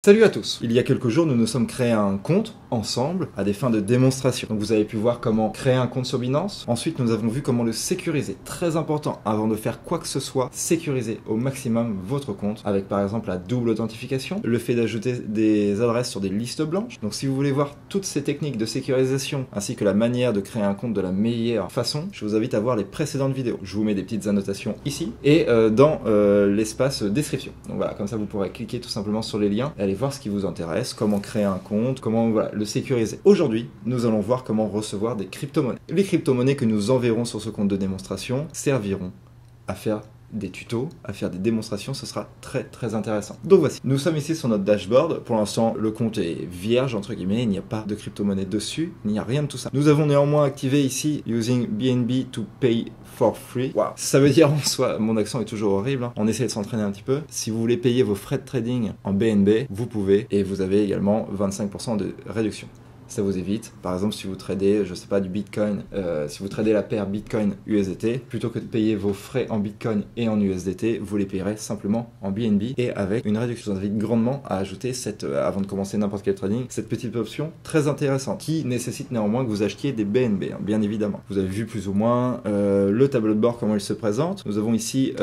Salut à tous. Il y a quelques jours, nous nous sommes créés un compte ensemble à des fins de démonstration. Donc vous avez pu voir comment créer un compte sur Binance. Ensuite, nous avons vu comment le sécuriser. Très important, avant de faire quoi que ce soit, sécuriser au maximum votre compte avec par exemple la double authentification, le fait d'ajouter des adresses sur des listes blanches. Donc si vous voulez voir toutes ces techniques de sécurisation ainsi que la manière de créer un compte de la meilleure façon, je vous invite à voir les précédentes vidéos. Je vous mets des petites annotations ici et dans l'espace description. Donc voilà, comme ça vous pourrez cliquer tout simplement sur les liens et aller voir ce qui vous intéresse, comment créer un compte, comment le sécuriser. Aujourd'hui, nous allons voir comment recevoir des crypto-monnaies. Les crypto-monnaies que nous enverrons sur ce compte de démonstration serviront à faire des tutos, à faire des démonstrations, ce sera très intéressant. Donc voici, nous sommes ici sur notre dashboard. Pour l'instant, le compte est vierge, entre guillemets, il n'y a pas de crypto-monnaie dessus, il n'y a rien de tout ça. Nous avons néanmoins activé ici using BNB to pay for free. Wow. Ça veut dire en soi, mon accent est toujours horrible, hein. On essaie de s'entraîner un petit peu. Si vous voulez payer vos frais de trading en BNB, vous pouvez, et vous avez également 25% de réduction. Ça vous évite, par exemple si vous tradez, je sais pas, du Bitcoin, si vous tradez la paire Bitcoin USDT, plutôt que de payer vos frais en Bitcoin et en USDT, vous les payerez simplement en BNB et avec une réduction. Je vous invite grandement à ajouter avant de commencer n'importe quel trading, cette petite option très intéressante qui nécessite néanmoins que vous achetiez des BNB, hein, bien évidemment. Vous avez vu plus ou moins le tableau de bord, comment il se présente. Nous avons ici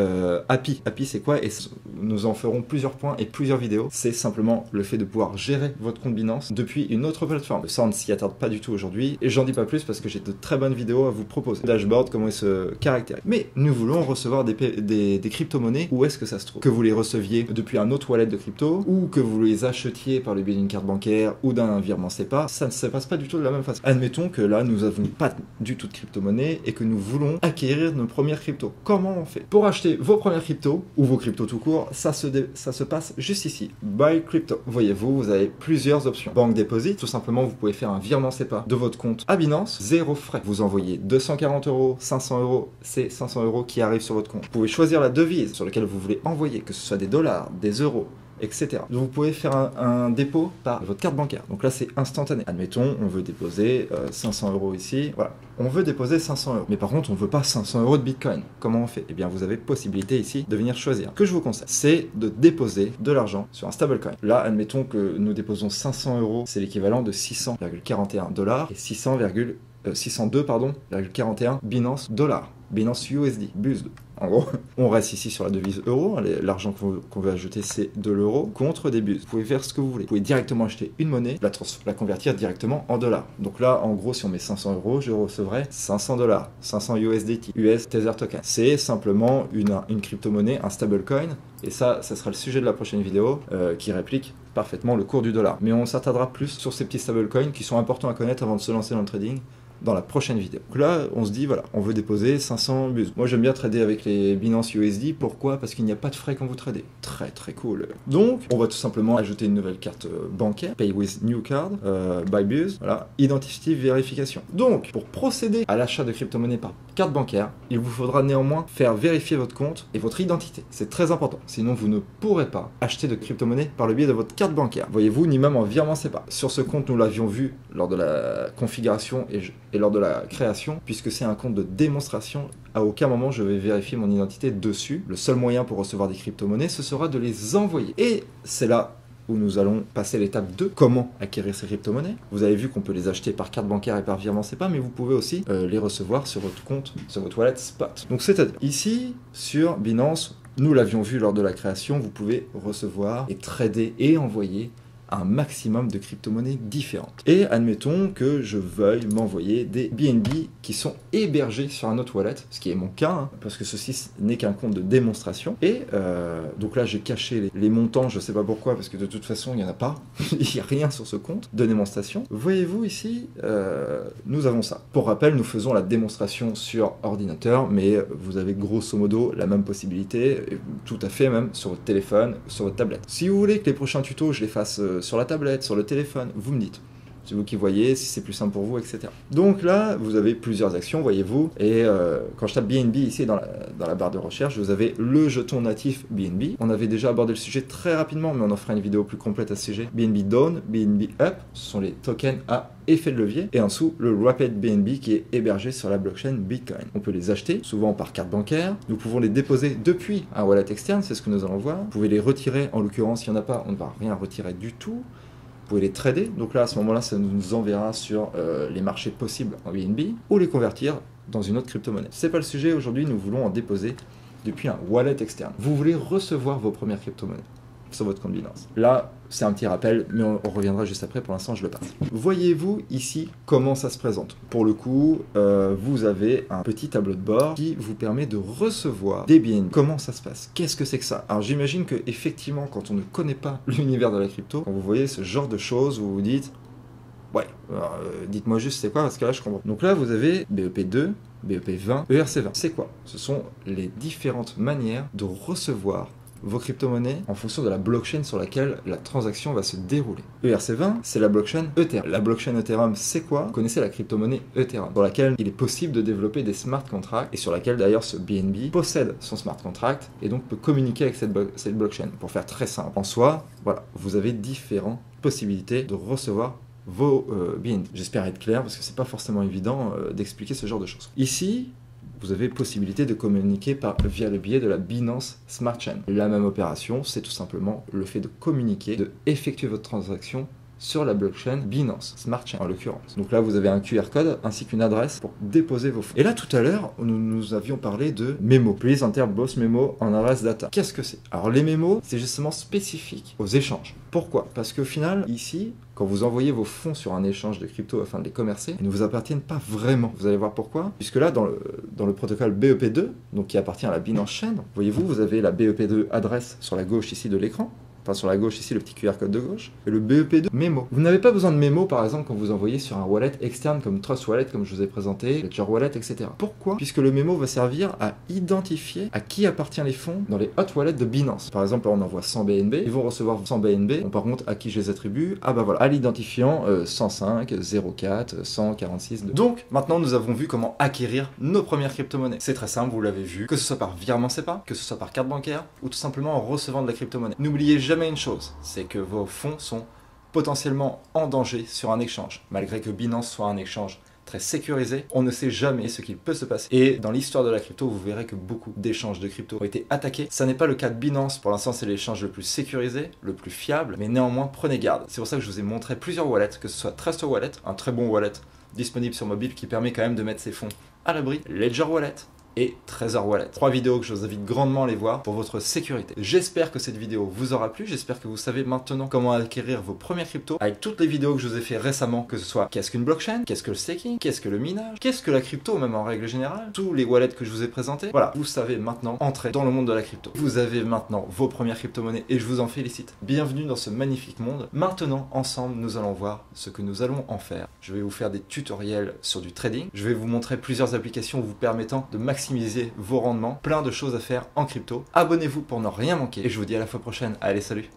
API. API c'est quoi? Et nous en ferons plusieurs points et plusieurs vidéos. C'est simplement le fait de pouvoir gérer votre compte Binance depuis une autre plateforme. Ça, on ne s'y attarde pas du tout aujourd'hui et j'en dis pas plus parce que j'ai de très bonnes vidéos à vous proposer. Dashboard, comment il se caractérise. Mais nous voulons recevoir des crypto-monnaies. Où est-ce que ça se trouve? Que vous les receviez depuis un autre wallet de crypto ou que vous les achetiez par le biais d'une carte bancaire ou d'un virement SEPA, ça ne se passe pas du tout de la même façon. Admettons que là, nous n'avons pas du tout de crypto-monnaie et que nous voulons acquérir nos premières cryptos. Comment on fait? Pour acheter vos premières cryptos ou vos cryptos tout court, ça se passe juste ici. Buy crypto. Voyez-vous, vous avez plusieurs options. Banque Deposit, tout simplement, vous pouvez faire un virement SEPA de votre compte à Binance, 0 frais. Vous envoyez 240 €, 500 €, c'est 500 € qui arrivent sur votre compte. Vous pouvez choisir la devise sur laquelle vous voulez envoyer, que ce soit des dollars, des euros, etc. Donc vous pouvez faire un dépôt par votre carte bancaire. Donc là c'est instantané. Admettons, on veut déposer 500 € ici. Voilà, on veut déposer 500 €. Mais par contre, on ne veut pas 500 € de Bitcoin. Comment on fait? Eh bien, vous avez possibilité ici de venir choisir. Ce que je vous conseille, c'est de déposer de l'argent sur un stablecoin. Là, admettons que nous déposons 500 €, c'est l'équivalent de 600,41 $ et 602,41 Binance dollars. Binance USD, BUSD. En gros, on reste ici sur la devise euro. L'argent qu'on veut ajouter, c'est de l'euro contre des BUSD. Vous pouvez faire ce que vous voulez. Vous pouvez directement acheter une monnaie, la convertir directement en dollars. Donc là, en gros, si on met 500 €, je recevrai 500 $, 500 USDT, US Tether Token. C'est simplement une crypto-monnaie, un stablecoin. Et ça sera le sujet de la prochaine vidéo qui réplique parfaitement le cours du dollar. Mais on s'attardera plus sur ces petits stablecoins qui sont importants à connaître avant de se lancer dans le trading dans la prochaine vidéo. Donc là, on se dit, voilà, on veut déposer 500 BUSD. Moi, j'aime bien trader avec les Binance USD. Pourquoi? Parce qu'il n'y a pas de frais quand vous tradez. Très cool. Donc, on va tout simplement ajouter une nouvelle carte bancaire. Pay with new card, by BUSD. Voilà, identity vérification. Donc, pour procéder à l'achat de crypto-monnaie par carte bancaire, il vous faudra néanmoins faire vérifier votre compte et votre identité. C'est très important. Sinon, vous ne pourrez pas acheter de crypto-monnaie par le biais de votre carte bancaire. Voyez-vous, ni même en virement SEPA. Sur ce compte, nous l'avions vu lors de la configuration et lors de la création, puisque c'est un compte de démonstration, à aucun moment je vais vérifier mon identité dessus. Le seul moyen pour recevoir des crypto-monnaies, ce sera de les envoyer. Et c'est là où nous allons passer l'étape 2, comment acquérir ces crypto-monnaies. Vous avez vu qu'on peut les acheter par carte bancaire et par virement SEPA, mais vous pouvez aussi les recevoir sur votre compte, sur votre wallet spot. Donc c'est-à-dire, ici, sur Binance, nous l'avions vu lors de la création, vous pouvez recevoir et trader et envoyer un maximum de crypto-monnaies différentes. Et admettons que je veuille m'envoyer des BNB qui sont hébergés sur un autre wallet, ce qui est mon cas, hein, parce que ceci n'est qu'un compte de démonstration. Et donc là, j'ai caché les montants, je sais pas pourquoi, parce que de toute façon, il n'y en a pas. Il n'y a rien sur ce compte de démonstration. Voyez-vous ici, nous avons ça. Pour rappel, nous faisons la démonstration sur ordinateur, mais vous avez grosso modo la même possibilité, tout à fait même, sur votre téléphone, sur votre tablette. Si vous voulez que les prochains tutos, je les fasse sur la tablette, sur le téléphone, vous me dites. C'est vous qui voyez, si c'est plus simple pour vous, etc. Donc là, vous avez plusieurs actions, voyez-vous. Et quand je tape BNB ici dans la barre de recherche, vous avez le jeton natif BNB. On avait déjà abordé le sujet très rapidement, mais on en fera une vidéo plus complète à ce sujet. BNB Down, BNB Up, ce sont les tokens à effet de levier. Et en dessous, le Rapid BNB qui est hébergé sur la blockchain Bitcoin. On peut les acheter, souvent par carte bancaire. Nous pouvons les déposer depuis un wallet externe, c'est ce que nous allons voir. Vous pouvez les retirer, en l'occurrence, s'il n'y en a pas, on ne va rien retirer du tout. Vous pouvez les trader, donc là à ce moment-là ça nous enverra sur les marchés possibles en BNB ou les convertir dans une autre crypto-monnaie. C'est pas le sujet, aujourd'hui nous voulons en déposer depuis un wallet externe. Vous voulez recevoir vos premières crypto-monnaies sur votre compte Binance. Là, c'est un petit rappel, mais on reviendra juste après. Pour l'instant, je le passe. Voyez-vous ici comment ça se présente. Pour le coup, vous avez un petit tableau de bord qui vous permet de recevoir des BNB. Comment ça se passe? Qu'est-ce que c'est que ça? Alors, j'imagine que effectivement, quand on ne connaît pas l'univers de la crypto, quand vous voyez ce genre de choses, vous vous dites, ouais, dites-moi juste c'est quoi, parce que là, je comprends. Donc là, vous avez BEP2, BEP20, ERC20. C'est quoi? Ce sont les différentes manières de recevoir vos crypto-monnaies en fonction de la blockchain sur laquelle la transaction va se dérouler. ERC20, c'est la blockchain Ethereum. La blockchain Ethereum, c'est quoi? Vous connaissez la crypto-monnaie Ethereum, sur laquelle il est possible de développer des smart contracts et sur laquelle d'ailleurs ce BNB possède son smart contract et donc peut communiquer avec cette blockchain. Pour faire très simple, en soi, voilà, vous avez différentes possibilités de recevoir vos BNB. J'espère être clair parce que c'est pas forcément évident d'expliquer ce genre de choses. Ici, vous avez possibilité de communiquer via le biais de la Binance Smart Chain. La même opération, c'est tout simplement le fait de communiquer, de effectuer votre transaction sur la blockchain Binance Smart Chain en l'occurrence. Donc là, vous avez un QR code ainsi qu'une adresse pour déposer vos fonds. Et là, tout à l'heure, nous avions parlé de mémo. Please enter both memo on address data. Qu'est-ce que c'est? Alors les mémos, c'est justement spécifique aux échanges. Pourquoi? Parce qu'au final, ici, quand vous envoyez vos fonds sur un échange de crypto afin de les commercer, ils ne vous appartiennent pas vraiment. Vous allez voir pourquoi. Puisque là, dans le protocole BEP2, donc qui appartient à la Binance Chain, voyez-vous, vous avez la BEP2 adresse sur la gauche ici de l'écran. Enfin, sur la gauche ici, le petit QR code de gauche, et le BEP2 mémo. Vous n'avez pas besoin de mémo, par exemple, quand vous envoyez sur un wallet externe comme Trust Wallet, comme je vous ai présenté, Ledger Wallet, etc. Pourquoi? Puisque le mémo va servir à identifier à qui appartient les fonds dans les hot wallets de Binance. Par exemple, là, on envoie 100 BNB, ils vont recevoir 100 BNB. Bon, par contre, à qui je les attribue? Ah bah voilà, à l'identifiant 105, 04, 146. Donc, maintenant, nous avons vu comment acquérir nos premières crypto-monnaies. C'est très simple, vous l'avez vu, que ce soit par virement SEPA, que ce soit par carte bancaire, ou tout simplement en recevant de la crypto-monnaie. N'oubliez jamais une chose, c'est que vos fonds sont potentiellement en danger sur un échange. Malgré que Binance soit un échange très sécurisé, on ne sait jamais ce qu'il peut se passer. Et dans l'histoire de la crypto, vous verrez que beaucoup d'échanges de crypto ont été attaqués. Ça n'est pas le cas de Binance, pour l'instant c'est l'échange le plus sécurisé, le plus fiable, mais néanmoins prenez garde. C'est pour ça que je vous ai montré plusieurs wallets, que ce soit Trust Wallet, un très bon wallet disponible sur mobile qui permet quand même de mettre ses fonds à l'abri, Ledger Wallet, et Trezor Wallet. 3 vidéos que je vous invite grandement à les voir pour votre sécurité. J'espère que cette vidéo vous aura plu, j'espère que vous savez maintenant comment acquérir vos premières cryptos avec toutes les vidéos que je vous ai fait récemment, que ce soit qu'est-ce qu'une blockchain, qu'est-ce que le staking, qu'est-ce que le minage, qu'est-ce que la crypto même en règle générale, tous les wallets que je vous ai présentés. Voilà, vous savez maintenant entrer dans le monde de la crypto. Vous avez maintenant vos premières crypto-monnaies et je vous en félicite. Bienvenue dans ce magnifique monde. Maintenant, ensemble, nous allons voir ce que nous allons en faire. Je vais vous faire des tutoriels sur du trading. Je vais vous montrer plusieurs applications vous permettant de maximiser vos rendements, plein de choses à faire en crypto. Abonnez-vous pour ne rien manquer et je vous dis à la fois prochaine. Allez, salut!